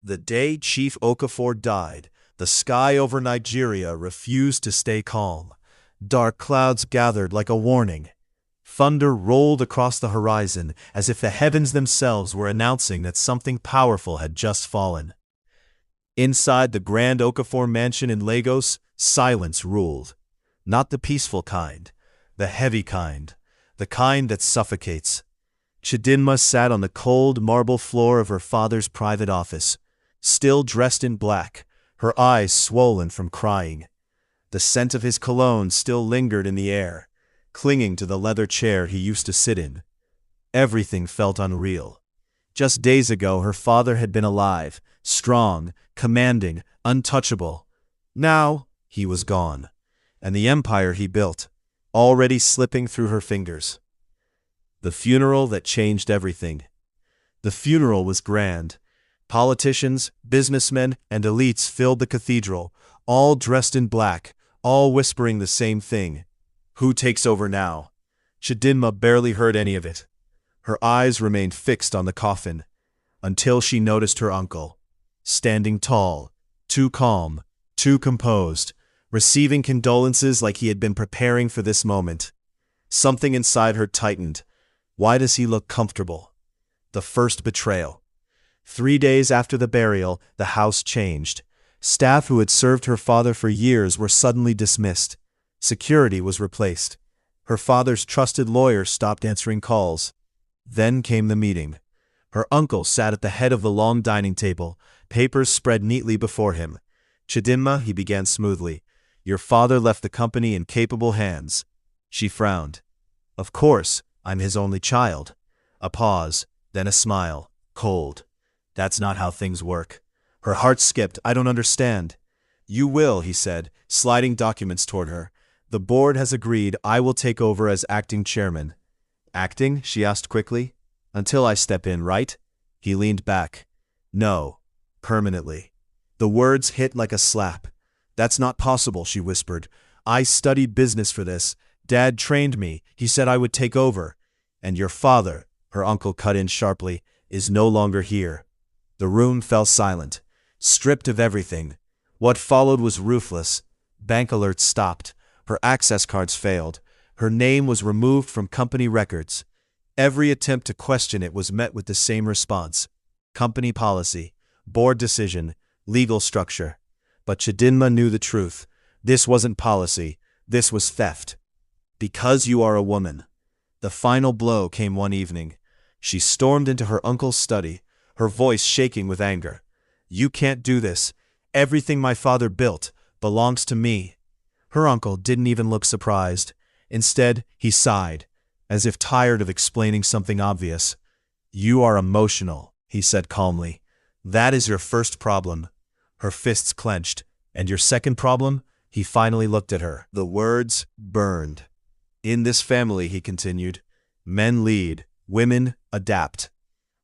The day Chief Okafor died, the sky over Nigeria refused to stay calm. Dark clouds gathered like a warning. Thunder rolled across the horizon as if the heavens themselves were announcing that something powerful had just fallen. Inside the Grand Okafor mansion in Lagos, silence ruled. Not the peaceful kind, the heavy kind, the kind that suffocates. Chidinma sat on the cold marble floor of her father's private office, still dressed in black, her eyes swollen from crying. The scent of his cologne still lingered in the air, clinging to the leather chair he used to sit in. Everything felt unreal. Just days ago her father had been alive, strong, commanding, untouchable. Now he was gone, and the empire he built, already slipping through her fingers. The funeral that changed everything. The funeral was grand. Politicians, businessmen, and elites filled the cathedral, all dressed in black, all whispering the same thing. Who takes over now? Chidinma barely heard any of it. Her eyes remained fixed on the coffin, until she noticed her uncle, standing tall, too calm, too composed, receiving condolences like he had been preparing for this moment. Something inside her tightened. Why does he look comfortable? The first betrayal. 3 days after the burial, the house changed. Staff who had served her father for years were suddenly dismissed. Security was replaced. Her father's trusted lawyer stopped answering calls. Then came the meeting. Her uncle sat at the head of the long dining table, papers spread neatly before him. Chidinma, he began smoothly, your father left the company in capable hands. She frowned. Of course, I'm his only child. A pause, then a smile, cold. That's not how things work. Her heart skipped. I don't understand. You will, he said, sliding documents toward her. The board has agreed I will take over as acting chairman. Acting? She asked quickly. Until I step in, right? He leaned back. No. Permanently. The words hit like a slap. That's not possible, she whispered. I studied business for this. Dad trained me. He said I would take over. And your father, her uncle cut in sharply, is no longer here. The room fell silent, stripped of everything. What followed was ruthless. Bank alerts stopped. Her access cards failed. Her name was removed from company records. Every attempt to question it was met with the same response. Company policy, board decision, legal structure. But Chidinma knew the truth. This wasn't policy. This was theft. Because you are a woman. The final blow came one evening. She stormed into her uncle's study, her voice shaking with anger. You can't do this. Everything my father built belongs to me. Her uncle didn't even look surprised. Instead, he sighed, as if tired of explaining something obvious. You are emotional, he said calmly. That is your first problem. Her fists clenched. And your second problem? He finally looked at her. The words burned. In this family, he continued, men lead, women adapt.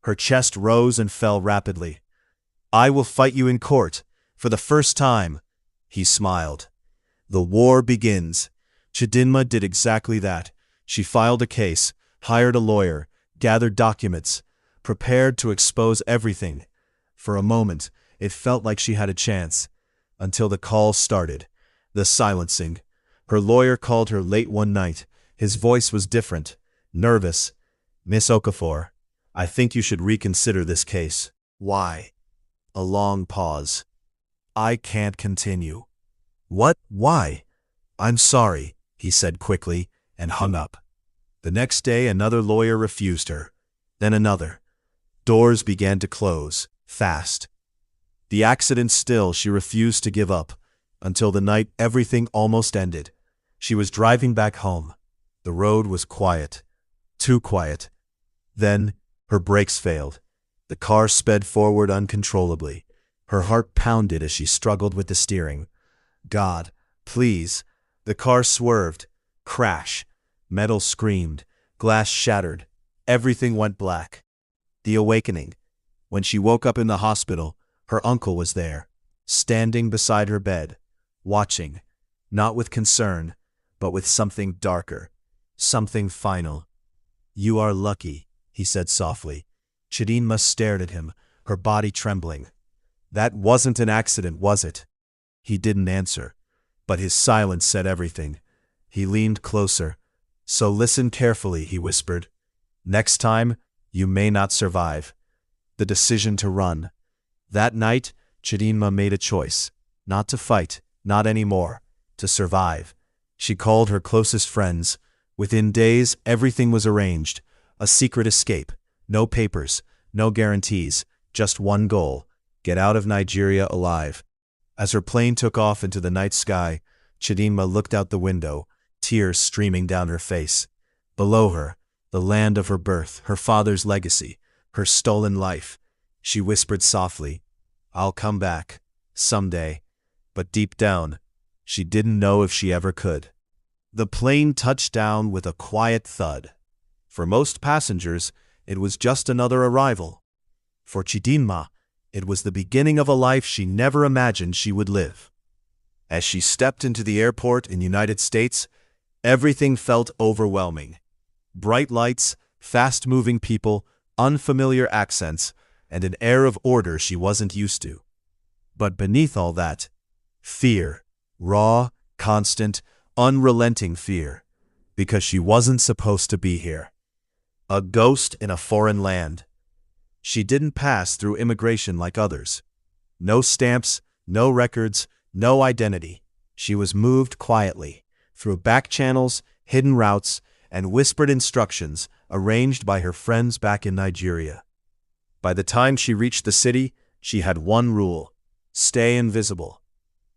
Her chest rose and fell rapidly. I will fight you in court, for the first time. He smiled. The war begins. Chidinma did exactly that. She filed a case, hired a lawyer, gathered documents, prepared to expose everything. For a moment, it felt like she had a chance, until the call started. The silencing. Her lawyer called her late one night. His voice was different, nervous. Miss Okafor, I think you should reconsider this case. Why? A long pause. I can't continue. What? Why? I'm sorry, he said quickly, and hung up. The next day another lawyer refused her. Then another. Doors began to close, fast. The accident still, she refused to give up, until the night everything almost ended. She was driving back home. The road was quiet. Too quiet. Then, her brakes failed. The car sped forward uncontrollably. Her heart pounded as she struggled with the steering. God, please. The car swerved. Crash. Metal screamed. Glass shattered. Everything went black. The awakening. When she woke up in the hospital, her uncle was there, standing beside her bed, watching, not with concern, but with something darker, something final. You are lucky, he said softly. Chidinma stared at him, her body trembling. That wasn't an accident, was it? He didn't answer, but his silence said everything. He leaned closer. So listen carefully, he whispered. Next time, you may not survive. The decision to run. That night, Chidinma made a choice. Not to fight, not anymore. To survive. She called her closest friends. Within days, everything was arranged. A secret escape. No papers, no guarantees, just one goal. Get out of Nigeria alive. As her plane took off into the night sky, Chidinma looked out the window, tears streaming down her face. Below her, the land of her birth, her father's legacy, her stolen life. She whispered softly, I'll come back, someday. But deep down, she didn't know if she ever could. The plane touched down with a quiet thud. For most passengers, it was just another arrival. For Chidinma, it was the beginning of a life she never imagined she would live. As she stepped into the airport in the United States, everything felt overwhelming. Bright lights, fast-moving people, unfamiliar accents, and an air of order she wasn't used to. But beneath all that, fear. Raw, constant, unrelenting fear. Because she wasn't supposed to be here. A ghost in a foreign land. She didn't pass through immigration like others. No stamps, no records, no identity. She was moved quietly, through back channels, hidden routes, and whispered instructions arranged by her friends back in Nigeria. By the time she reached the city, she had one rule: stay invisible.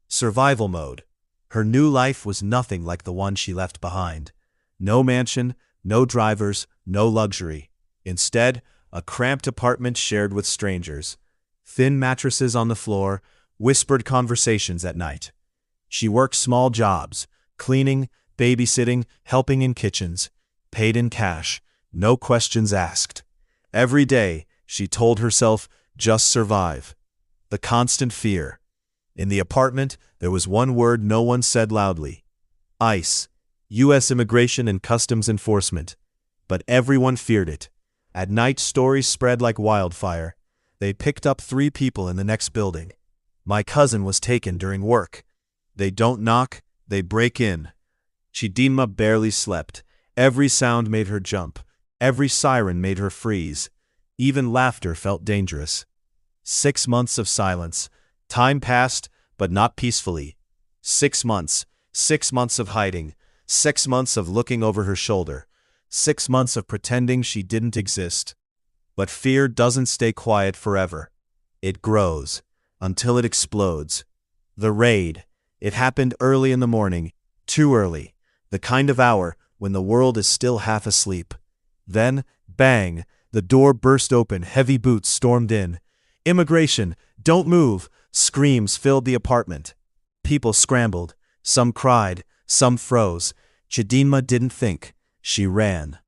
Survival mode. Her new life was nothing like the one she left behind. No mansion, no drivers, no luxury. Instead, a cramped apartment shared with strangers. Thin mattresses on the floor, whispered conversations at night. She worked small jobs, cleaning, babysitting, helping in kitchens, paid in cash, no questions asked. Every day, she told herself, just survive. The constant fear. In the apartment, there was one word no one said loudly. ICE, U.S. Immigration and Customs Enforcement. But everyone feared it. At night, stories spread like wildfire. They picked up 3 people in the next building. My cousin was taken during work. They don't knock, they break in. Chidinma barely slept. Every sound made her jump. Every siren made her freeze. Even laughter felt dangerous. 6 months of silence. Time passed, but not peacefully. 6 months. 6 months of hiding. 6 months of looking over her shoulder. 6 months of pretending she didn't exist. But fear doesn't stay quiet forever. It grows, until it explodes. The raid. It happened early in the morning. Too early. The kind of hour when the world is still half asleep. Then, bang, the door burst open, heavy boots stormed in. Immigration! Don't move! Screams filled the apartment. People scrambled. Some cried. Some froze. Chidinma didn't think. She ran.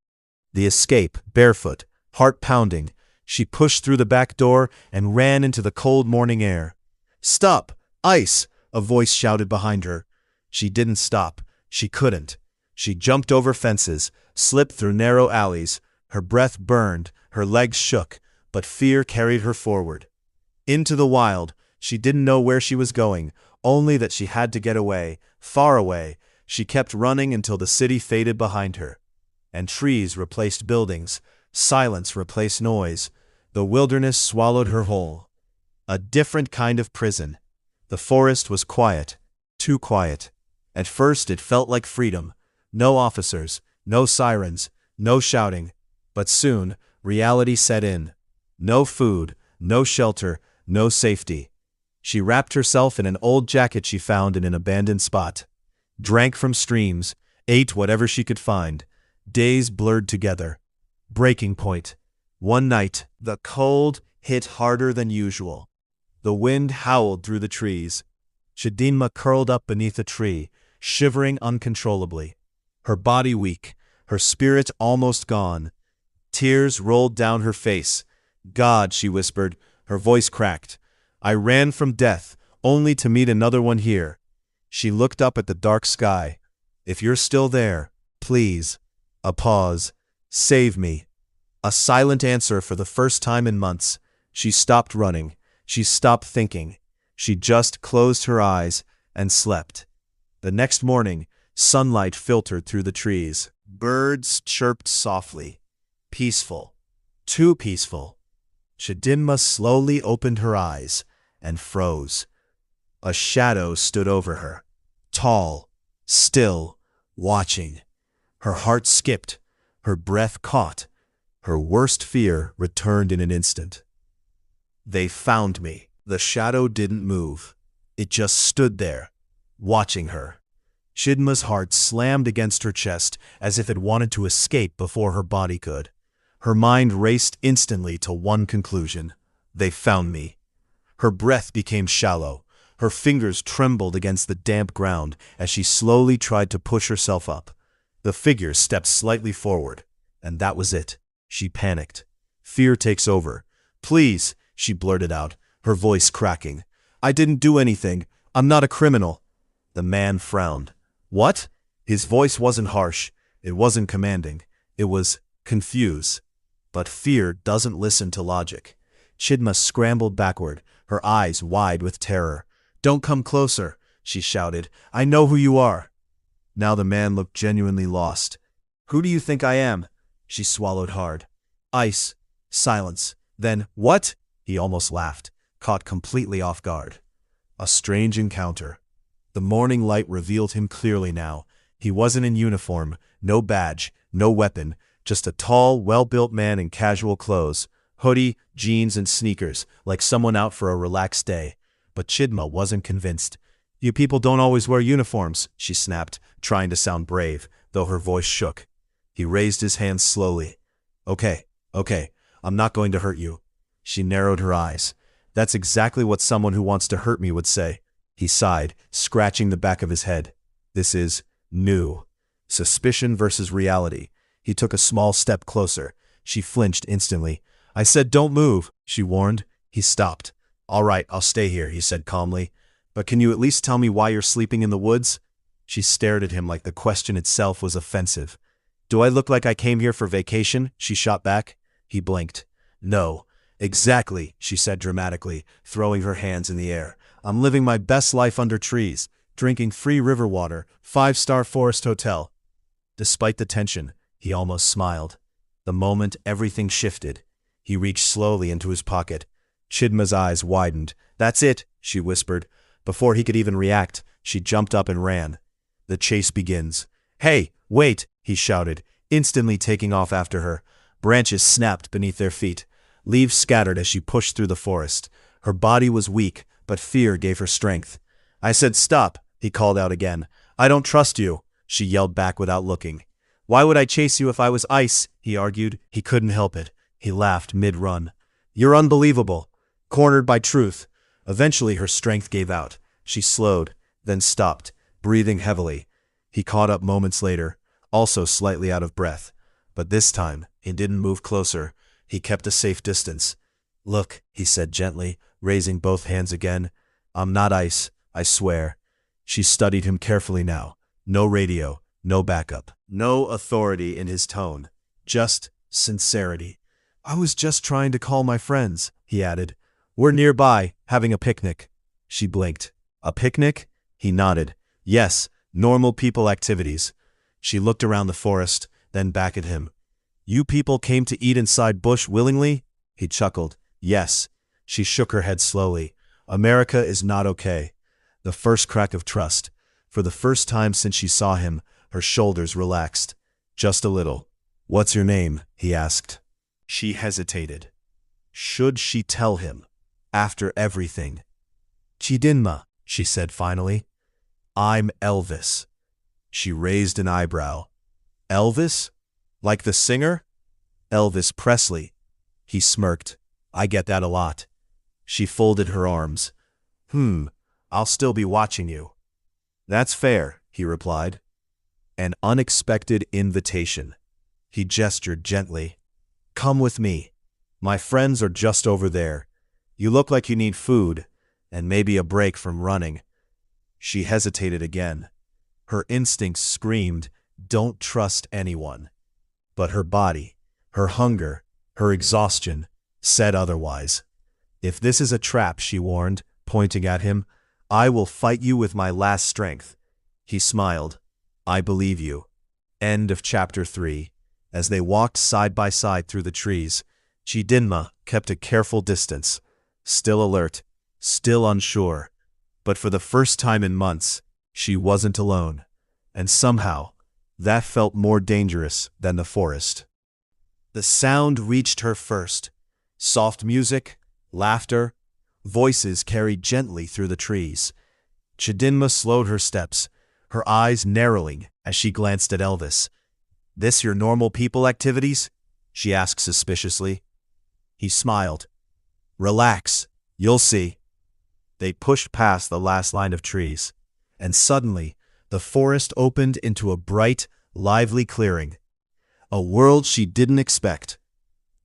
The escape, barefoot, heart pounding. She pushed through the back door and ran into the cold morning air. Stop! ICE! A voice shouted behind her. She didn't stop. She couldn't. She jumped over fences, slipped through narrow alleys. Her breath burned, her legs shook, but fear carried her forward. Into the wild. She didn't know where she was going, only that she had to get away, far away. She kept running until the city faded behind her. And trees replaced buildings, silence replaced noise. The wilderness swallowed her whole. A different kind of prison. The forest was quiet, too quiet. At first it felt like freedom. No officers, no sirens, no shouting. But soon, reality set in. No food, no shelter, no safety. She wrapped herself in an old jacket she found in an abandoned spot. Drank from streams, ate whatever she could find. Days blurred together. Breaking point. One night, the cold hit harder than usual. The wind howled through the trees. Chidinma curled up beneath a tree, shivering uncontrollably. Her body weak, her spirit almost gone. Tears rolled down her face. God, she whispered, her voice cracked. I ran from death, only to meet another one here. She looked up at the dark sky. If you're still there, please. A pause. Save me. A silent answer for the first time in months. She stopped running. She stopped thinking. She just closed her eyes and slept. The next morning, sunlight filtered through the trees. Birds chirped softly. Peaceful. Too peaceful. Chidinma slowly opened her eyes and froze. A shadow stood over her. Tall, still, watching. Her heart skipped. Her breath caught. Her worst fear returned in an instant. They found me. The shadow didn't move. It just stood there, watching her. Chidinma's heart slammed against her chest as if it wanted to escape before her body could. Her mind raced instantly to one conclusion. They found me. Her breath became shallow. Her fingers trembled against the damp ground as she slowly tried to push herself up. The figure stepped slightly forward, and that was it. She panicked. Fear takes over. "Please," she blurted out, her voice cracking. "I didn't do anything. I'm not a criminal." The man frowned. "What?" His voice wasn't harsh. It wasn't commanding. It was confused. But fear doesn't listen to logic. Chidinma scrambled backward, her eyes wide with terror. "Don't come closer," she shouted. "I know who you are." Now the man looked genuinely lost. "Who do you think I am?" She swallowed hard. "Ice." Silence. Then, "What?" He almost laughed, caught completely off guard. A strange encounter. The morning light revealed him clearly now. He wasn't in uniform, no badge, no weapon, just a tall, well-built man in casual clothes, hoodie, jeans, and sneakers, like someone out for a relaxed day. But Chidinma wasn't convinced. "You people don't always wear uniforms," she snapped, trying to sound brave, though her voice shook. He raised his hands slowly. Okay, I'm not going to hurt you." She narrowed her eyes. "That's exactly what someone who wants to hurt me would say." He sighed, scratching the back of his head. This is new. Suspicion versus reality. He took a small step closer. She flinched instantly. "I said don't move," she warned. He stopped. "All right, I'll stay here," he said calmly. "But can you at least tell me why you're sleeping in the woods?" She stared at him like the question itself was offensive. "Do I look like I came here for vacation?" she shot back. He blinked. "No, exactly," she said dramatically, throwing her hands in the air. "I'm living my best life under trees, drinking free river water, 5-star forest hotel." Despite the tension, he almost smiled. The moment everything shifted, he reached slowly into his pocket. Chidinma's eyes widened. "That's it," she whispered. Before he could even react, she jumped up and ran. The chase begins. "Hey, wait!" he shouted, instantly taking off after her. Branches snapped beneath their feet. Leaves scattered as she pushed through the forest. Her body was weak, but fear gave her strength. "I said stop," he called out again. "I don't trust you," she yelled back without looking. "Why would I chase you if I was ice?" he argued. He couldn't help it. He laughed mid-run. "You're unbelievable." Cornered by truth. Eventually her strength gave out. She slowed, then stopped, breathing heavily. He caught up moments later, also slightly out of breath. But this time, he didn't move closer. He kept a safe distance. "Look," he said gently, raising both hands again. "I'm not ice, I swear." She studied him carefully now. No radio, no backup, no authority in his tone. Just sincerity. "I was just trying to call my friends," he added. "We're nearby, having a picnic." She blinked. "A picnic?" He nodded. "Yes, normal people activities." She looked around the forest, then back at him. "You people came to eat inside bush willingly?" He chuckled. "Yes." She shook her head slowly. "America is not okay." The first crack of trust. For the first time since she saw him, her shoulders relaxed. Just a little. "What's your name?" he asked. She hesitated. Should she tell him? After everything. "Chidinma," she said finally. "I'm Elvis." She raised an eyebrow. "Elvis? Like the singer?" "Elvis Presley." He smirked. "I get that a lot." She folded her arms. I'll still be watching you." "That's fair," he replied. An unexpected invitation. He gestured gently. "Come with me. My friends are just over there. You look like you need food, and maybe a break from running." She hesitated again. Her instincts screamed, "Don't trust anyone." But her body, her hunger, her exhaustion, said otherwise. If this is a trap, she warned, pointing at him, I will fight you with my last strength. He smiled. I believe you. End of chapter 3. As they walked side by side through the trees, Chidinma kept a careful distance, still alert, still unsure. But for the first time in months, she wasn't alone. And somehow, that felt more dangerous than the forest. The sound reached her first. Soft music, laughter, voices carried gently through the trees. Chidinma slowed her steps, her eyes narrowing as she glanced at Elvis. This your normal people activities? She asked suspiciously. He smiled. Relax, you'll see. They pushed past the last line of trees, and suddenly the forest opened into a bright, lively clearing. A world she didn't expect.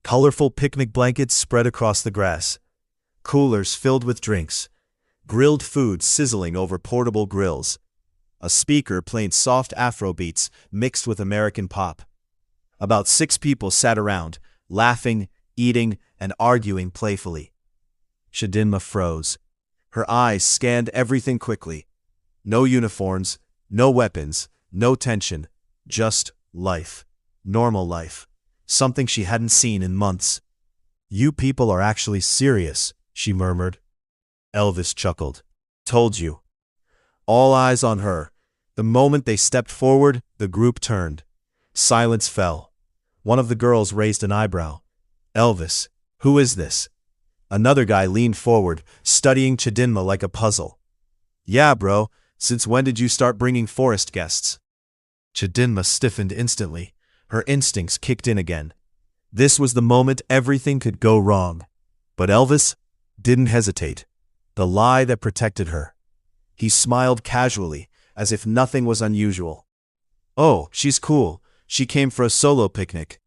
Colorful picnic blankets spread across the grass, coolers filled with drinks, grilled food sizzling over portable grills. A speaker playing soft Afro beats mixed with American pop. About 6 people sat around, laughing, eating, and arguing playfully. Chidinma froze. Her eyes scanned everything quickly. No uniforms, no weapons, no tension, just life. Normal life. Something she hadn't seen in months. You people are actually serious, she murmured. Elvis chuckled. Told you. All eyes on her. The moment they stepped forward, the group turned. Silence fell. One of the girls raised an eyebrow. Elvis, who is this? Another guy leaned forward, studying Chidinma like a puzzle. Yeah, bro, since when did you start bringing forest guests? Chidinma stiffened instantly. Her instincts kicked in again. This was the moment everything could go wrong. But Elvis didn't hesitate. The lie that protected her. He smiled casually, as if nothing was unusual. Oh, she's cool. She came for a solo picnic.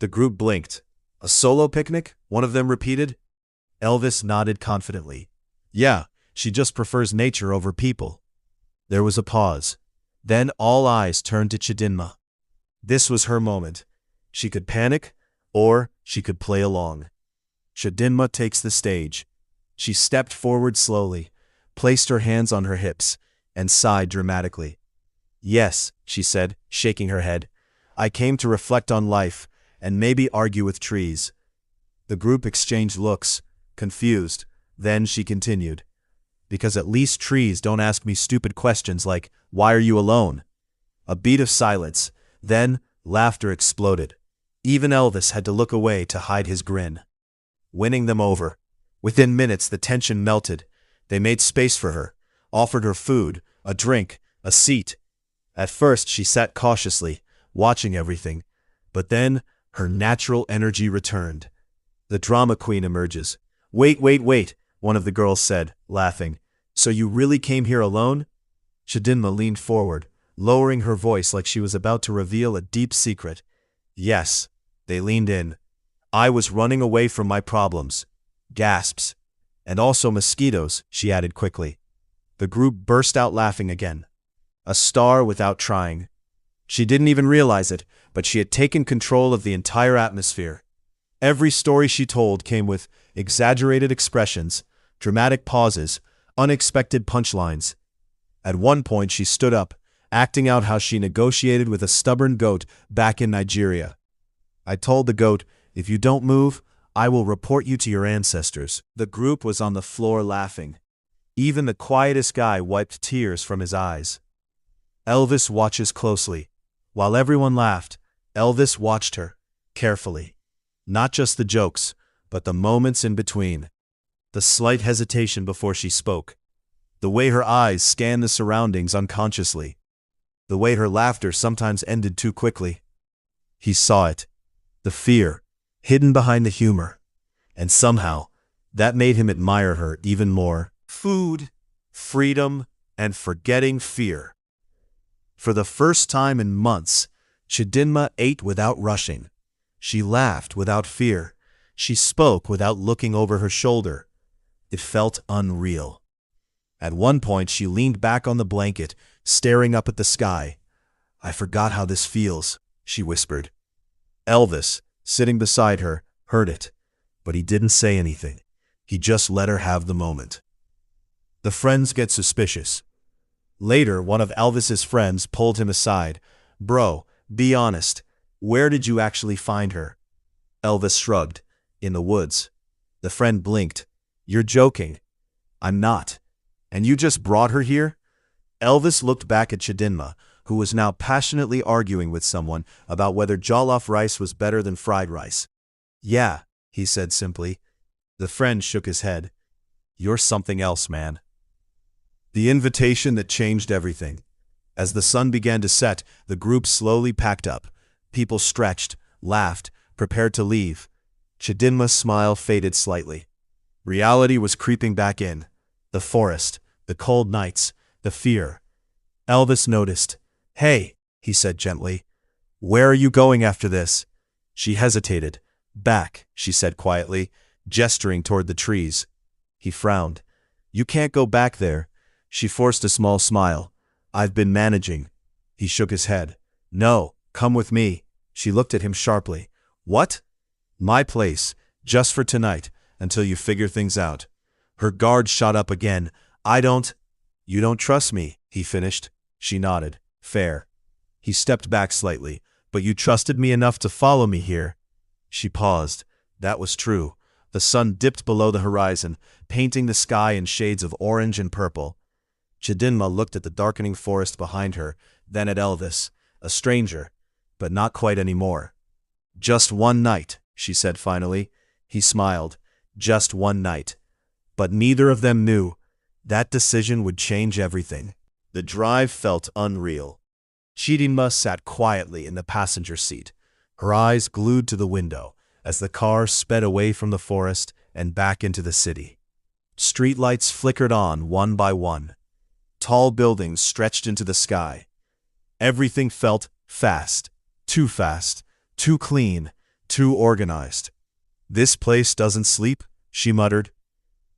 The group blinked. A solo picnic? One of them repeated. Elvis nodded confidently. Yeah, she just prefers nature over people. There was a pause. Then all eyes turned to Chidinma. This was her moment. She could panic, or she could play along. Chidinma takes the stage. She stepped forward slowly, placed her hands on her hips, and sighed dramatically. Yes, she said, shaking her head. I came to reflect on life, and maybe argue with trees. The group exchanged looks, confused. Then she continued. Because at least trees don't ask me stupid questions like, why are you alone? A beat of silence. Then, laughter exploded. Even Elvis had to look away to hide his grin. Winning them over. Within minutes, the tension melted. They made space for her, offered her food, a drink, a seat. At first, she sat cautiously, watching everything. But then, her natural energy returned. The drama queen emerges. Wait, one of the girls said, laughing. So you really came here alone? Chidinma leaned forward, lowering her voice like she was about to reveal a deep secret. Yes, they leaned in. I was running away from my problems. Gasps. And also mosquitoes, she added quickly. The group burst out laughing again. A star without trying. She didn't even realize it, but she had taken control of the entire atmosphere. Every story she told came with exaggerated expressions, dramatic pauses, unexpected punchlines. At one point she stood up, acting out how she negotiated with a stubborn goat back in Nigeria. I told the goat, if you don't move, I will report you to your ancestors. The group was on the floor laughing. Even the quietest guy wiped tears from his eyes. Elvis watches closely. While everyone laughed, Elvis watched her, carefully. Not just the jokes, but the moments in between. The slight hesitation before she spoke. The way her eyes scanned the surroundings unconsciously. The way her laughter sometimes ended too quickly. He saw it. The fear, hidden behind the humor. And somehow, that made him admire her even more. Food, freedom, and forgetting fear. For the first time in months, Chidinma ate without rushing. She laughed without fear. She spoke without looking over her shoulder. It felt unreal. At one point, she leaned back on the blanket, staring up at the sky. I forgot how this feels, she whispered. Elvis, sitting beside her, heard it, but he didn't say anything. He just let her have the moment. The friends get suspicious. Later, one of Elvis's friends pulled him aside. "Bro, be honest. Where did you actually find her?" Elvis shrugged. "In the woods." The friend blinked. "You're joking." "I'm not." "And you just brought her here?" Elvis looked back at Chidinma, who was now passionately arguing with someone about whether jollof rice was better than fried rice. "Yeah," he said simply. The friend shook his head. "You're something else, man." The invitation that changed everything. As the sun began to set, the group slowly packed up. People stretched, laughed, prepared to leave. Chidinma's smile faded slightly. Reality was creeping back in. The forest, the cold nights, the fear. Elvis noticed. "Hey," he said gently. "Where are you going after this?" She hesitated. "Back," she said quietly, gesturing toward the trees. He frowned. "You can't go back there." She forced a small smile. "I've been managing." He shook his head. "No, come with me." She looked at him sharply. "What?" "My place, just for tonight, until you figure things out." Her guard shot up again. You don't trust me," he finished. She nodded. "Fair." He stepped back slightly. "But you trusted me enough to follow me here." She paused. That was true. The sun dipped below the horizon, painting the sky in shades of orange and purple. Chidinma looked at the darkening forest behind her, then at Elvis, a stranger, but not quite anymore. "Just one night," she said finally. He smiled. Just one night. But neither of them knew. That decision would change everything. The drive felt unreal. Chidinma sat quietly in the passenger seat, her eyes glued to the window, as the car sped away from the forest and back into the city. Streetlights flickered on one by one. Tall buildings stretched into the sky. Everything felt fast, too clean, too organized. "This place doesn't sleep," she muttered.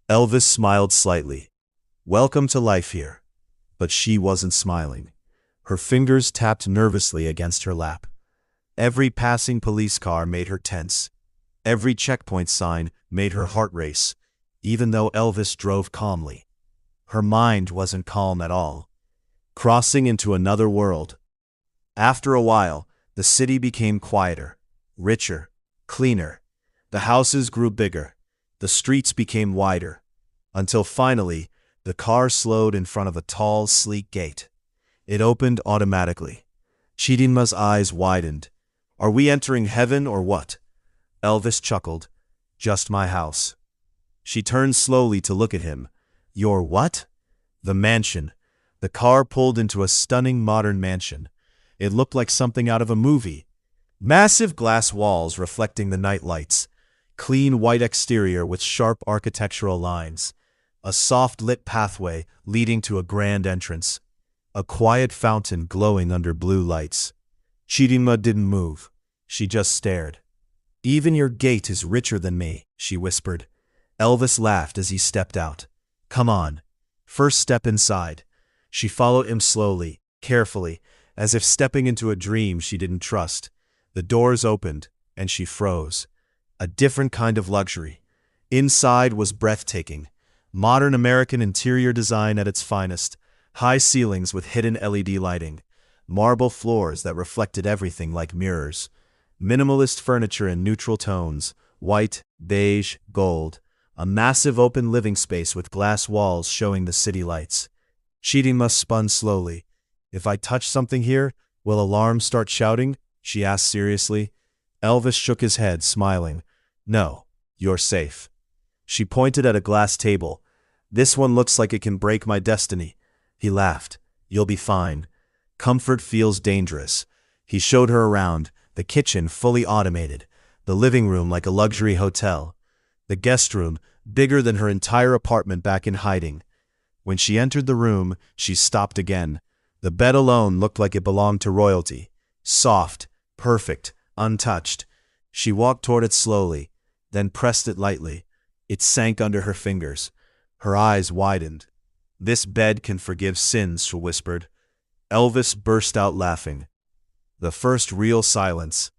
Elvis smiled slightly. "Welcome to life here." But she wasn't smiling. Her fingers tapped nervously against her lap. Every passing police car made her tense. Every checkpoint sign made her heart race, even though Elvis drove calmly. Her mind wasn't calm at all. Crossing into another world. After a while, the city became quieter, richer, cleaner. The houses grew bigger. The streets became wider. Until finally, the car slowed in front of a tall, sleek gate. It opened automatically. Chidinma's eyes widened. "Are we entering heaven or what?" Elvis chuckled. "Just my house." She turned slowly to look at him. "Your what?" "The mansion." The car pulled into a stunning modern mansion. It looked like something out of a movie. Massive glass walls reflecting the night lights. Clean white exterior with sharp architectural lines. A soft-lit pathway leading to a grand entrance. A quiet fountain glowing under blue lights. Chidinma didn't move. She just stared. "Even your gate is richer than me," she whispered. Elvis laughed as he stepped out. "Come on. First step inside." She followed him slowly, carefully, as if stepping into a dream she didn't trust. The doors opened, and she froze. A different kind of luxury. Inside was breathtaking. Modern American interior design at its finest. High ceilings with hidden LED lighting. Marble floors that reflected everything like mirrors. Minimalist furniture in neutral tones. White, beige, gold. A massive open living space with glass walls showing the city lights. Chidinma spun slowly. "If I touch something here, will alarms start shouting?" she asked seriously. Elvis shook his head, smiling. "No, you're safe." She pointed at a glass table. "This one looks like it can break my destiny." He laughed. "You'll be fine. Comfort feels dangerous." He showed her around, the kitchen fully automated, the living room like a luxury hotel, the guest room bigger than her entire apartment back in hiding. When she entered the room, she stopped again. The bed alone looked like it belonged to royalty. Soft, perfect, untouched. She walked toward it slowly, then pressed it lightly. It sank under her fingers. Her eyes widened. "This bed can forgive sins," she whispered. Elvis burst out laughing. The first real silence.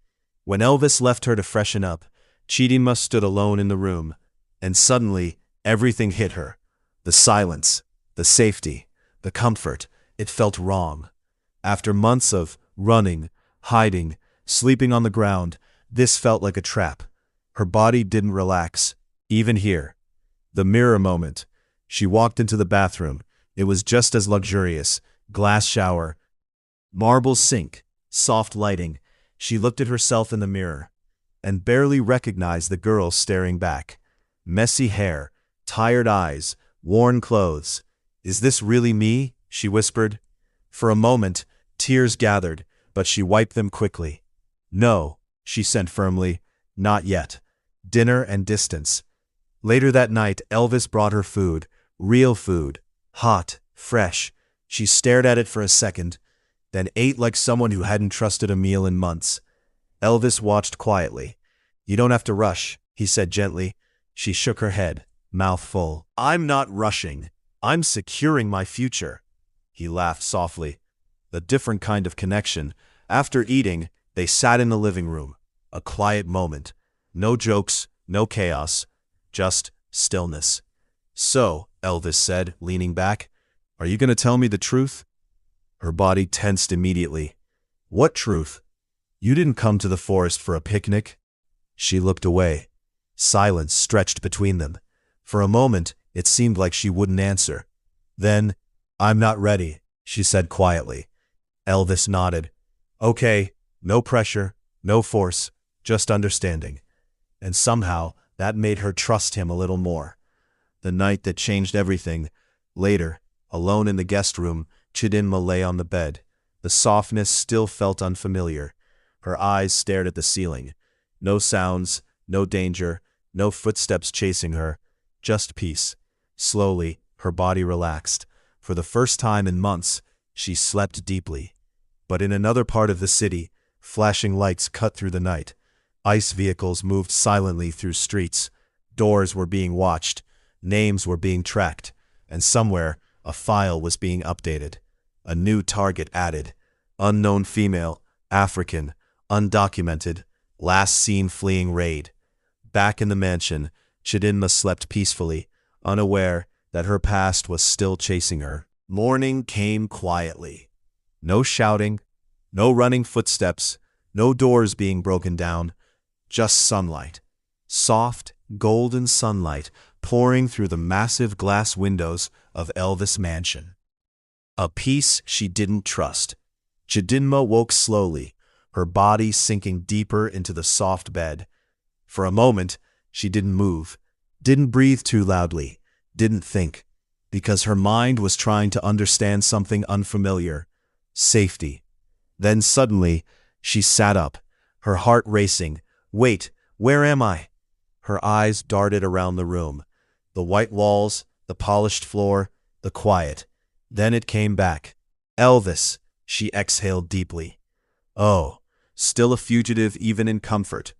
When Elvis left her to freshen up, Chidinma stood alone in the room, and suddenly Everything hit her. The silence, the safety, the comfort. It felt wrong. After months of running, hiding, sleeping on the ground, this felt like a trap. Her body didn't relax, even here. The mirror moment. She walked into the bathroom. It was just as luxurious. Glass shower, marble sink, soft lighting. She looked at herself in the mirror and barely recognized the girl staring back. Messy hair, tired eyes, worn clothes. "Is this really me?" she whispered. For a moment, tears gathered, but she wiped them quickly. "No," she said firmly, "not yet." Dinner and distance. Later that night, Elvis brought her food, real food, hot, fresh. She stared at it for a second, then ate like someone who hadn't trusted a meal in months. Elvis watched quietly. "You don't have to rush," he said gently. She shook her head, mouth full. "I'm not rushing. I'm securing my future." He laughed softly. A different kind of connection. After eating, they sat in the living room. A quiet moment. No jokes, no chaos, just stillness. "So," Elvis said, leaning back, "are you going to tell me the truth?" Her body tensed immediately. "What truth? You didn't come to the forest for a picnic." She looked away. Silence stretched between them. For a moment, it seemed like she wouldn't answer. Then, "I'm not ready," she said quietly. Elvis nodded. "Okay, no pressure, no force, just understanding." And somehow, that made her trust him a little more. The night that changed everything. Later, alone in the guest room, Chidinma lay on the bed. The softness still felt unfamiliar. Her eyes stared at the ceiling. No sounds, no danger, no footsteps chasing her. Just peace. Slowly, her body relaxed. For the first time in months, she slept deeply. But in another part of the city, flashing lights cut through the night. Ice vehicles moved silently through streets. Doors were being watched. Names were being tracked. And somewhere, a file was being updated. A new target added. Unknown female, African, undocumented, last seen fleeing raid. Back in the mansion, Chidinma slept peacefully, unaware that her past was still chasing her. Morning came quietly. No shouting, no running footsteps, no doors being broken down, just sunlight. Soft, golden sunlight pouring through the massive glass windows of Elvis Mansion. A peace she didn't trust. Chidinma woke slowly, her body sinking deeper into the soft bed. For a moment, she didn't move, didn't breathe too loudly, didn't think, because her mind was trying to understand something unfamiliar. Safety. Then suddenly, she sat up, her heart racing. "Wait, where am I?" Her eyes darted around the room. The white walls, the polished floor, the quiet. Then it came back. "Elvis," she exhaled deeply. Oh, still a fugitive even in comfort.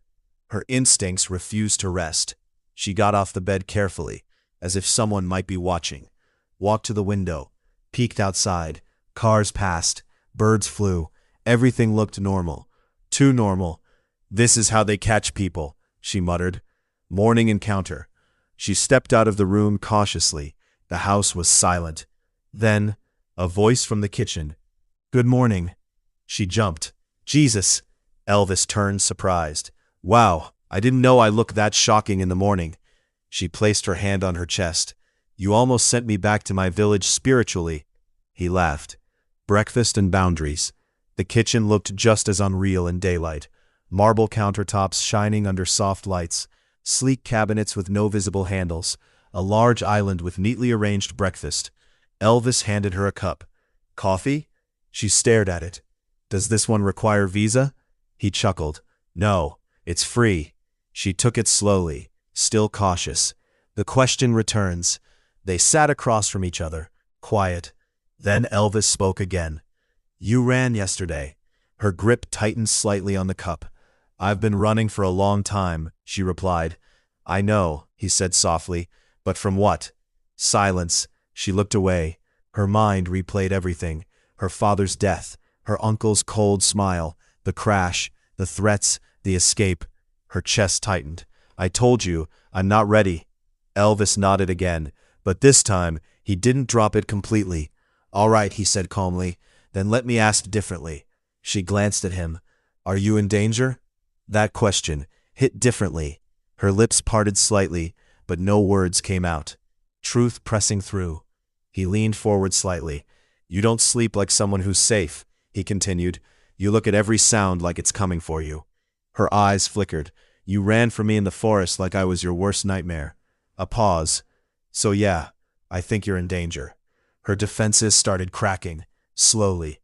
Her instincts refused to rest. She got off the bed carefully, as if someone might be watching. Walked to the window, peeked outside. Cars passed, birds flew. Everything looked normal. Too normal. "This is how they catch people," she muttered. Morning encounter. She stepped out of the room cautiously. The house was silent. Then, a voice from the kitchen. "Good morning." She jumped. "Jesus!" Elvis turned surprised. "Wow, I didn't know I looked that shocking in the morning." She placed her hand on her chest. "You almost sent me back to my village spiritually." He laughed. Breakfast and boundaries. The kitchen looked just as unreal in daylight. Marble countertops shining under soft lights, sleek cabinets with no visible handles, a large island with neatly arranged breakfast. Elvis handed her a cup. "Coffee?" She stared at it. "Does this one require visa?" He chuckled. "No, it's free." She took it slowly, still cautious. The question returns. They sat across from each other, quiet. Then Elvis spoke again. "You ran yesterday." Her grip tightened slightly on the cup. "I've been running for a long time," she replied. "I know," he said softly, "but from what?" Silence. She looked away. Her mind replayed everything. Her father's death, her uncle's cold smile, the crash, the threats, the escape. Her chest tightened. "I told you, I'm not ready." Elvis nodded again, but this time he didn't drop it completely. All right, he said calmly, then let me ask differently. She glanced at him. Are you in danger? That question hit differently. Her lips parted slightly, but no words came out. Truth pressing through. He leaned forward slightly. You don't sleep like someone who's safe, he continued. You look at every sound like it's coming for you. Her eyes flickered. You ran from me in the forest like I was your worst nightmare. A pause. So yeah, I think you're in danger. Her defenses started cracking, slowly.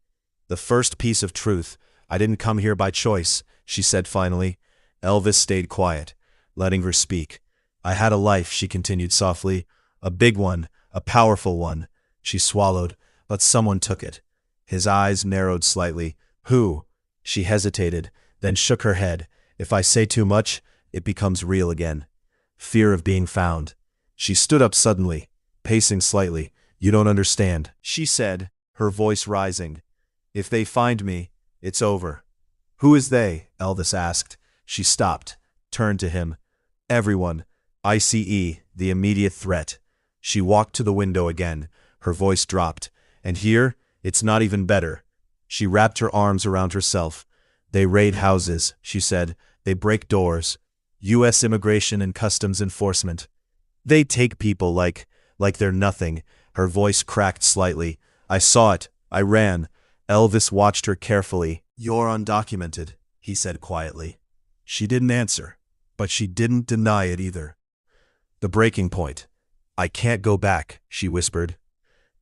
The first piece of truth. I didn't come here by choice, she said finally. Elvis stayed quiet, letting her speak. I had a life, she continued softly. A big one, a powerful one. She swallowed, but someone took it. His eyes narrowed slightly. Who? She hesitated, then shook her head. If I say too much, it becomes real again. Fear of being found. She stood up suddenly, pacing slightly. You don't understand, she said, her voice rising. If they find me, it's over. Who is they? Elvis asked. She stopped, turned to him. Everyone. ICE, the immediate threat. She walked to the window again. Her voice dropped. And here, it's not even better. She wrapped her arms around herself. They raid houses, she said. They break doors. U.S. Immigration and Customs Enforcement. They take people like they're nothing. Her voice cracked slightly. I saw it. I ran. Elvis watched her carefully. You're undocumented, he said quietly. She didn't answer, but she didn't deny it either. The breaking point. I can't go back, she whispered.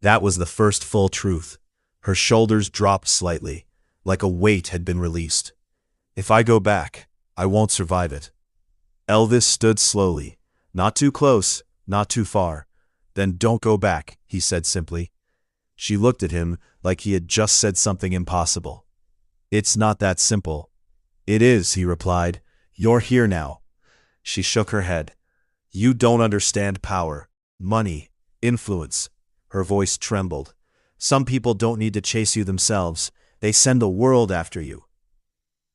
That was the first full truth. Her shoulders dropped slightly, like a weight had been released. If I go back, I won't survive it. Elvis stood slowly. Not too close, not too far. Then don't go back, he said simply. She looked at him like he had just said something impossible. It's not that simple. It is, he replied. You're here now. She shook her head. You don't understand power, money, influence. Her voice trembled. Some people don't need to chase you themselves. They send the world after you.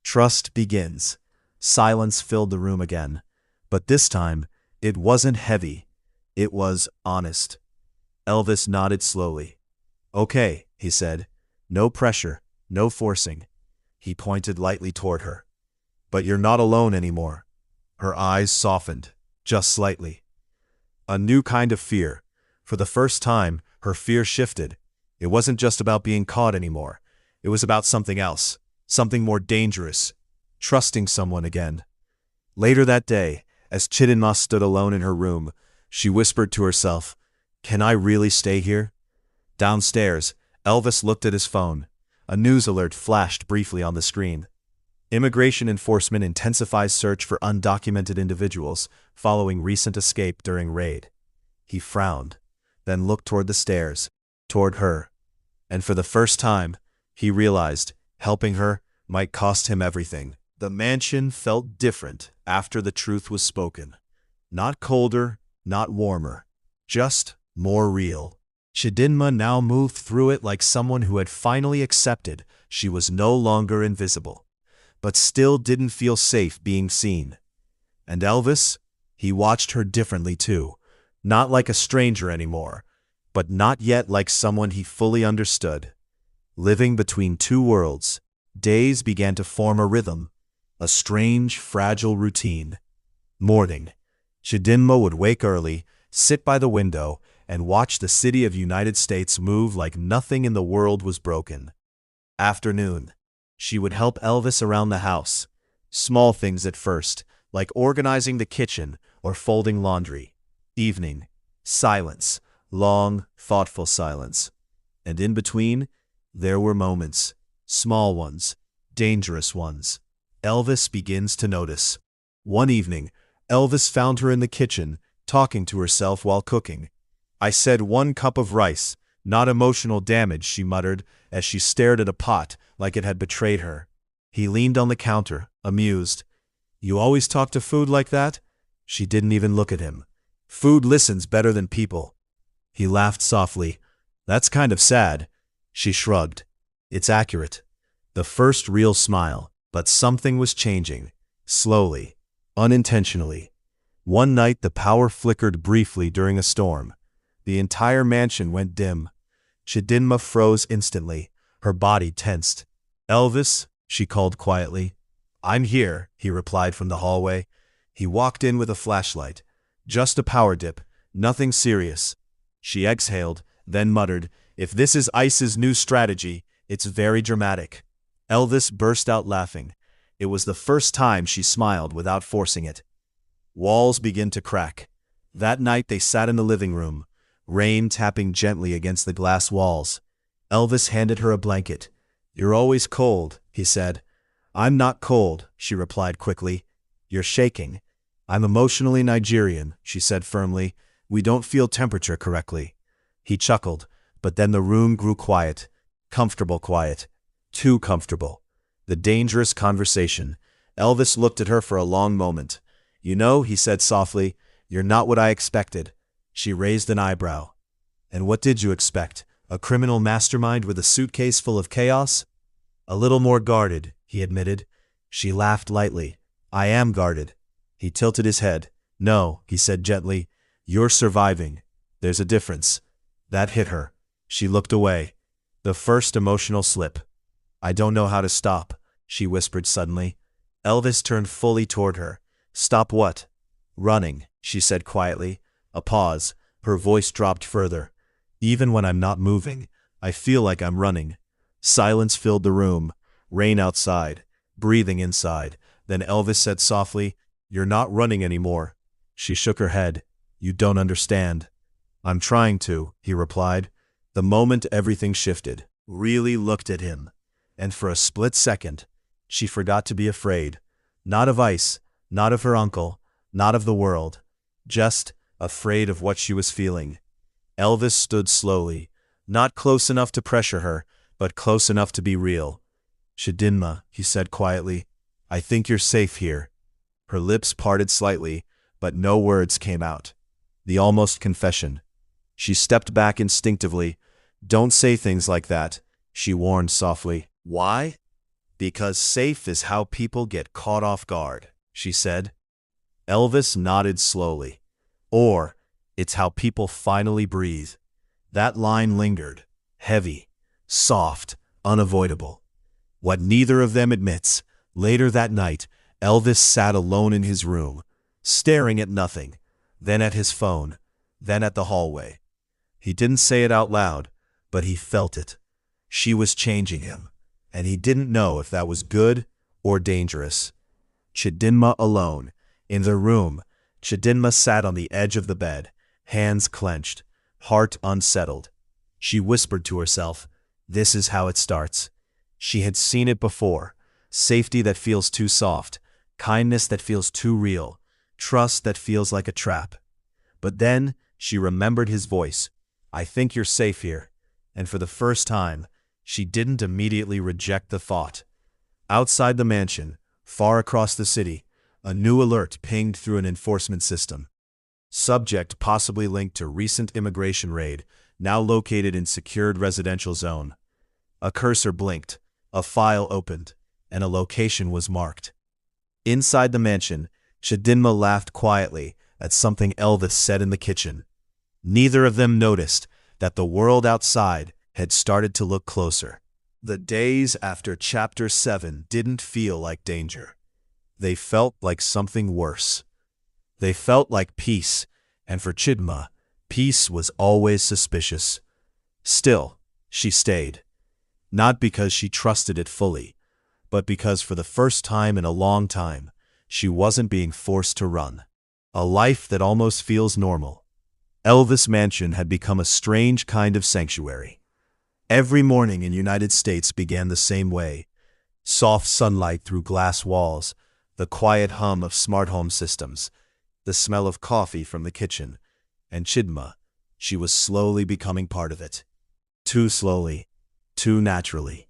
Trust begins. Silence filled the room again. But this time, it wasn't heavy. It was honest. Elvis nodded slowly. Okay, he said. No pressure, no forcing. He pointed lightly toward her. But you're not alone anymore. Her eyes softened, just slightly. A new kind of fear. For the first time, her fear shifted. It wasn't just about being caught anymore. It was about something else, something more dangerous. Trusting someone again. Later that day, as Chidinma stood alone in her room, she whispered to herself, Can I really stay here? Downstairs, Elvis looked at his phone. A news alert flashed briefly on the screen. Immigration enforcement intensifies search for undocumented individuals following recent escape during raid. He frowned, then looked toward the stairs, toward her. And for the first time, he realized helping her might cost him everything. The mansion felt different after the truth was spoken. Not colder, not warmer, just more real. Chidinma now moved through it like someone who had finally accepted she was no longer invisible, but still didn't feel safe being seen. And Elvis? He watched her differently too, not like a stranger anymore, but not yet like someone he fully understood. Living between two worlds, days began to form a rhythm, a strange, fragile routine. Morning. Chidinma would wake early, sit by the window, and watch the city of United States move like nothing in the world was broken. Afternoon. She would help Elvis around the house. Small things at first, like organizing the kitchen or folding laundry. Evening. Silence. Long, thoughtful silence. And in between, there were moments. Small ones. Dangerous ones. Elvis begins to notice. One evening, Elvis found her in the kitchen, talking to herself while cooking. I said 1 cup of rice, not emotional damage, she muttered, as she stared at a pot like it had betrayed her. He leaned on the counter, amused. You always talk to food like that? She didn't even look at him. Food listens better than people. He laughed softly. That's kind of sad. She shrugged. It's accurate. The first real smile, but something was changing. Slowly. Unintentionally. One night the power flickered briefly during a storm. The entire mansion went dim. Chidinma froze instantly, her body tensed. "Elvis," she called quietly. "I'm here," he replied from the hallway. He walked in with a flashlight. "Just a power dip, nothing serious." She exhaled, then muttered, "If this is ICE's new strategy, it's very dramatic." Elvis burst out laughing. It was the first time she smiled without forcing it. Walls began to crack. That night they sat in the living room, rain tapping gently against the glass walls. Elvis handed her a blanket. "You're always cold," he said. "I'm not cold," she replied quickly. "You're shaking." "I'm emotionally Nigerian," she said firmly. "We don't feel temperature correctly." He chuckled, but then the room grew quiet. Comfortable quiet. Too comfortable. The dangerous conversation. Elvis looked at her for a long moment. "You know," he said softly, "you're not what I expected." She raised an eyebrow. "And what did you expect? A criminal mastermind with a suitcase full of chaos?" "A little more guarded," he admitted. She laughed lightly. "I am guarded." He tilted his head. "No," he said gently. "You're surviving. There's a difference." That hit her. She looked away. The first emotional slip. "I don't know how to stop," she whispered suddenly. Elvis turned fully toward her. "Stop what?" "Running," she said quietly. A pause. Her voice dropped further. "Even when I'm not moving, I feel like I'm running." Silence filled the room. Rain outside. Breathing inside. Then Elvis said softly, "You're not running anymore." She shook her head. "You don't understand." "I'm trying to," he replied. The moment everything shifted. Really looked at him. And for a split second, she forgot to be afraid. Not of ICE, not of her uncle, not of the world. Just afraid of what she was feeling. Elvis stood slowly, not close enough to pressure her, but close enough to be real. "Chidinma," he said quietly, "I think you're safe here." Her lips parted slightly, but no words came out. The almost confession. She stepped back instinctively. "Don't say things like that," she warned softly. "Why?" "Because safe is how people get caught off guard," she said. Elvis nodded slowly. "Or, it's how people finally breathe." That line lingered. Heavy, soft, unavoidable. What neither of them admits. Later that night, Elvis sat alone in his room, staring at nothing, then at his phone, then at the hallway. He didn't say it out loud, but he felt it. She was changing him, and he didn't know if that was good or dangerous. Chidinma alone. In the room, Chidinma sat on the edge of the bed, hands clenched, heart unsettled. She whispered to herself, "This is how it starts." She had seen it before. Safety that feels too soft, kindness that feels too real, trust that feels like a trap. But then she remembered his voice. "I think you're safe here." And for the first time, she didn't immediately reject the thought. Outside the mansion, far across the city, a new alert pinged through an enforcement system. Subject possibly linked to recent immigration raid, now located in secured residential zone. A cursor blinked, a file opened, and a location was marked. Inside the mansion, Chidinma laughed quietly at something Elvis said in the kitchen. Neither of them noticed that the world outside had started to look closer. The days after Chapter 7 didn't feel like danger. They felt like something worse. They felt like peace, and for Chidinma, peace was always suspicious. Still, she stayed. Not because she trusted it fully, but because for the first time in a long time, she wasn't being forced to run. A life that almost feels normal. Elvis Mansion had become a strange kind of sanctuary. Every morning in United States began the same way. Soft sunlight through glass walls, the quiet hum of smart home systems, the smell of coffee from the kitchen, and Chidinma, she was slowly becoming part of it. Too slowly, too naturally.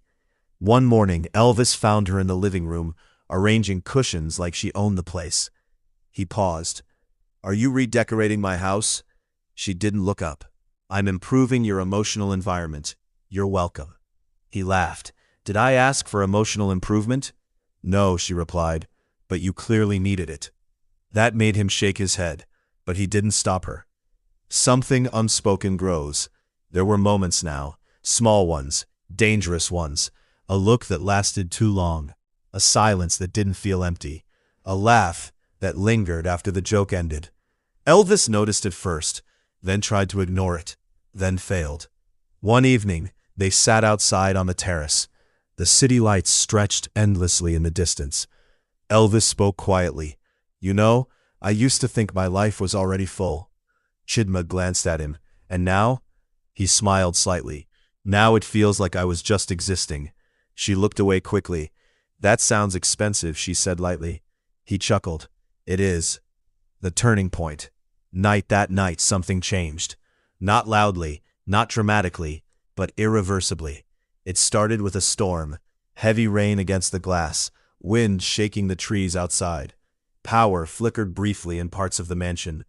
One morning, Elvis found her in the living room, arranging cushions like she owned the place. He paused. "Are you redecorating my house?" She didn't look up. "I'm improving your emotional environment. You're welcome." He laughed. "Did I ask for emotional improvement?" "No," she replied, "but you clearly needed it." That made him shake his head, but he didn't stop her. Something unspoken grows. There were moments now, small ones, dangerous ones, a look that lasted too long, a silence that didn't feel empty, a laugh that lingered after the joke ended. Elvis noticed it first, then tried to ignore it, then failed. One evening, they sat outside on the terrace. The city lights stretched endlessly in the distance. Elvis spoke quietly. "You know, I used to think my life was already full." Chidma glanced at him. "And now?" He smiled slightly. "Now it feels like I was just existing." She looked away quickly. "That sounds expensive," she said lightly. He chuckled. "It is." The turning point. That night something changed. Not loudly, not dramatically, but irreversibly. It started with a storm, heavy rain against the glass, wind shaking the trees outside. Power flickered briefly in parts of the mansion.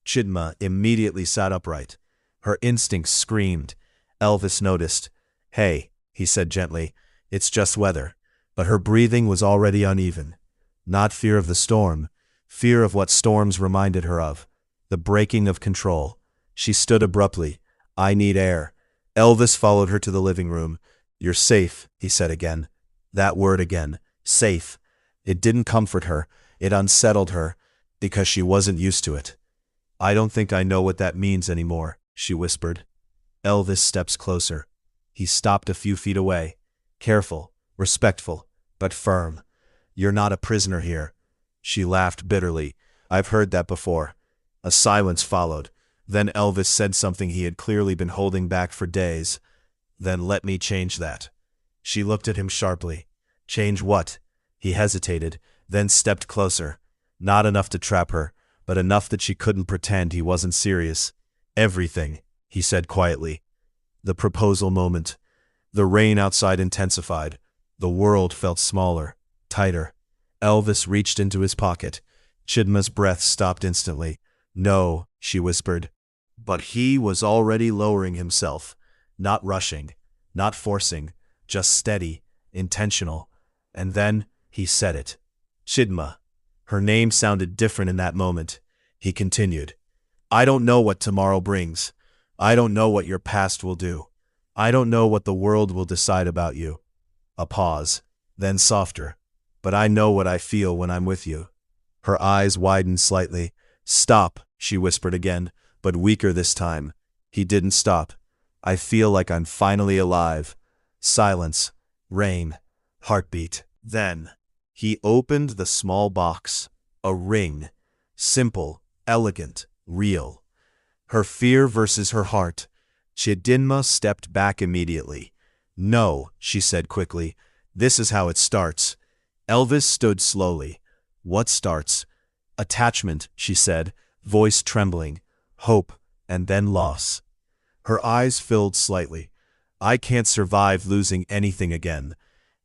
Chidma immediately sat upright. Her instincts screamed. Elvis noticed. "Hey," he said gently, "it's just weather." But her breathing was already uneven. Not fear of the storm, fear of what storms reminded her of. The breaking of control. She stood abruptly. "I need air." Elvis followed her to the living room. "You're safe," he said again. That word again. Safe. It didn't comfort her. It unsettled her, because she wasn't used to it. "I don't think I know what that means anymore," she whispered. Elvis steps closer. He stopped a few feet away. Careful, respectful, but firm. "You're not a prisoner here." She laughed bitterly. "I've heard that before." A silence followed. Then Elvis said something he had clearly been holding back for days. "Then let me change that." She looked at him sharply. "Change what?" He hesitated, then stepped closer. Not enough to trap her, but enough that she couldn't pretend he wasn't serious. "Everything," he said quietly. The proposal moment. The rain outside intensified. The world felt smaller, tighter. Elvis reached into his pocket. Chidma's breath stopped instantly. "No," she whispered. But he was already lowering himself, not rushing, not forcing, just steady, intentional. And then he said it. "Chidma." Her name sounded different in that moment. He continued. "I don't know what tomorrow brings. I don't know what your past will do. I don't know what the world will decide about you." A pause, then softer. "But I know what I feel when I'm with you." Her eyes widened slightly. "Stop," she whispered again, but weaker this time. He didn't stop. "I feel like I'm finally alive." Silence, rain, heartbeat. Then he opened the small box. A ring. Simple, elegant, real. Her fear versus her heart. Chidinma stepped back immediately. "No," she said quickly. "This is how it starts." Elvis stood slowly. "What starts?" "Attachment," she said, voice trembling. "Hope, and then loss." Her eyes filled slightly. "I can't survive losing anything again."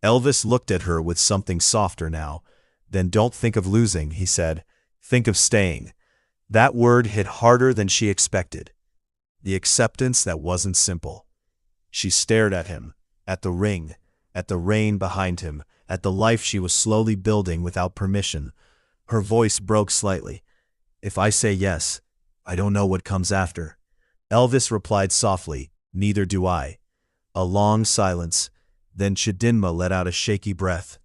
Elvis looked at her with something softer now. "Then don't think of losing," he said. "Think of staying." That word hit harder than she expected. The acceptance that wasn't simple. She stared at him, at the ring, at the rain behind him, at the life she was slowly building without permission. Her voice broke slightly. "If I say yes, I don't know what comes after." Elvis replied softly, "Neither do I." A long silence. Then Chidinma let out a shaky breath.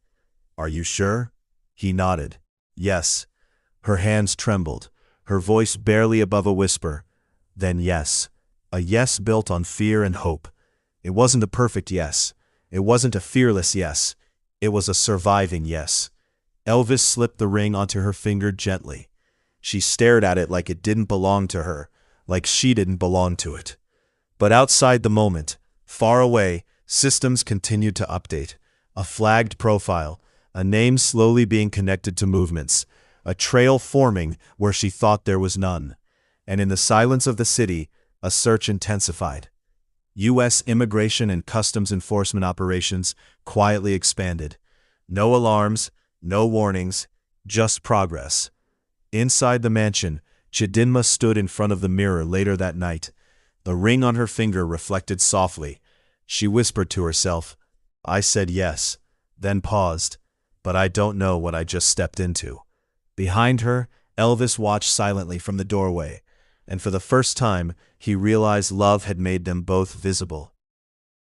"Are you sure?" He nodded. "Yes." Her hands trembled, her voice barely above a whisper. Then yes. A yes built on fear and hope. It wasn't a perfect yes. It wasn't a fearless yes. It was a surviving yes. Elvis slipped the ring onto her finger gently. She stared at it like it didn't belong to her, like she didn't belong to it. But outside the moment, far away, systems continued to update. A flagged profile, a name slowly being connected to movements, a trail forming where she thought there was none. And in the silence of the city, a search intensified. U.S. Immigration and Customs Enforcement operations quietly expanded. No alarms, no warnings, just progress. Inside the mansion, Chidinma stood in front of the mirror later that night. The ring on her finger reflected softly. She whispered to herself, "I said yes," then paused. "But I don't know what I just stepped into." Behind her, Elvis watched silently from the doorway, and for the first time he realized love had made them both visible.